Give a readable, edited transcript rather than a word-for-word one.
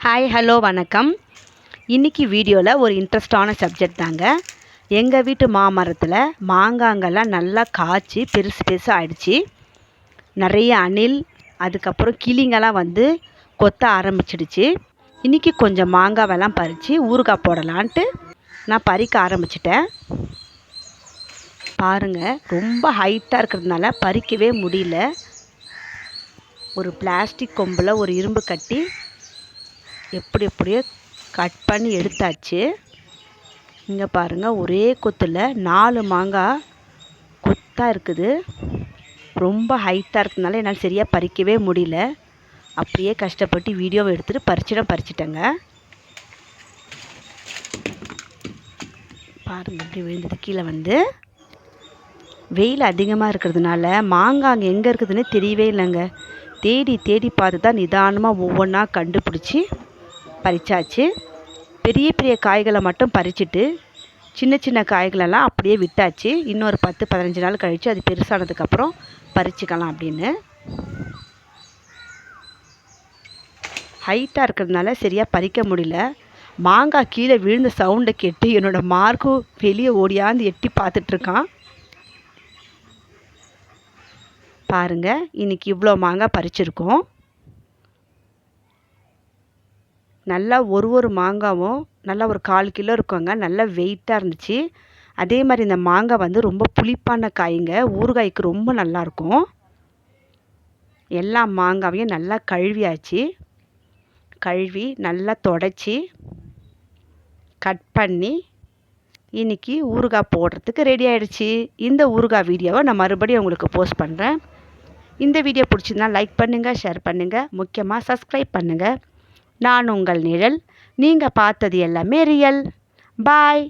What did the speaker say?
Hi hello வணக்கம். இன்றைக்கி வீடியோவில் ஒரு இன்ட்ரெஸ்டான சப்ஜெக்ட் தாங்க. எங்கள் வீட்டு மாமரத்தில் மாங்காங்கெல்லாம் நல்லா காய்ச்சி பெருசு பெருசாக ஆயிடுச்சு. நிறைய அணில் அதுக்கப்புறம் கிளிங்கெல்லாம் வந்து கொத்த ஆரம்பிச்சிடுச்சு. இன்றைக்கி கொஞ்சம் மாங்காவெல்லாம் பறித்து ஊறுகாய் போடலான்ட்டு நான் பறிக்க ஆரம்பிச்சிட்டேன். பாருங்கள், ரொம்ப ஹைட்டாக இருக்கிறதுனால பறிக்கவே முடியல. ஒரு பிளாஸ்டிக் கொம்பில் ஒரு இரும்பு கட்டி எப்படியோ கட் பண்ணி எடுத்தாச்சு. இங்கே பாருங்கள், ஒரே கொத்தில் 4 மாங்காய் கொத்தாக இருக்குது. ரொம்ப ஹைட்டாக இருக்கிறதுனால என்னால் சரியாக பறிக்கவே முடியல. அப்படியே கஷ்டப்பட்டு வீடியோவை எடுத்துகிட்டு பறிச்சிட்டேங்க. பாருங்கள், இப்படி விழுந்தது கீழே வந்து. வெயில் அதிகமாக இருக்கிறதுனால மாங்காய் அங்கே எங்கே இருக்குதுன்னு தெரியவே இல்லைங்க. தேடி தேடி பார்த்து தான் நிதானமாக ஒவ்வொன்றா கண்டுபிடிச்சி பறிச்சாச்சு. பெரிய பெரிய காய்களை மட்டும் பறிச்சுட்டு சின்ன சின்ன காய்களெல்லாம் அப்படியே விட்டாச்சு. இன்னொரு 10-15 நாள் கழித்து அது பெருசானதுக்கப்புறம் பறிச்சுக்கலாம் அப்படின்னு. ஹைட்டாக இருக்கிறதுனால சரியாக பறிக்க முடியல. மாங்காய் கீழே விழுந்த சவுண்டை கேட்டு என்னோடய மார்க்கும் வெளியே ஓடியாந்து எட்டி பார்த்துட்ருக்கான். பாருங்கள், இன்றைக்கி இவ்வளோ மாங்காய் பறிச்சிருக்கோம். நல்லா ஒரு மாங்காவும் நல்லா ஒரு 1/4 கிலோ இருக்குங்க. நல்லா வெயிட்டாக இருந்துச்சு. அதே மாதிரி இந்த மாங்காய் வந்து ரொம்ப புளிப்பான காய்ங்க. ஊறுகாய்க்கு ரொம்ப நல்லாயிருக்கும். எல்லா மாங்காவையும் நல்லா கழுவியாச்சு. கழுவி நல்லா தொடச்சி கட் பண்ணி இன்றைக்கி ஊறுகாய் போடுறதுக்கு ரெடி ஆகிடுச்சு. இந்த ஊறுகாய் வீடியோவை நான் மறுபடியும் உங்களுக்கு போஸ்ட் பண்ணுறேன். இந்த வீடியோ பிடிச்சிருந்தா லைக் பண்ணுங்கள், ஷேர் பண்ணுங்கள், முக்கியமாக சப்ஸ்கிரைப் பண்ணுங்கள். நான் உங்கள் நிழல். நீங்கள் பார்த்தது எல்லாமே ரியல். பாய்.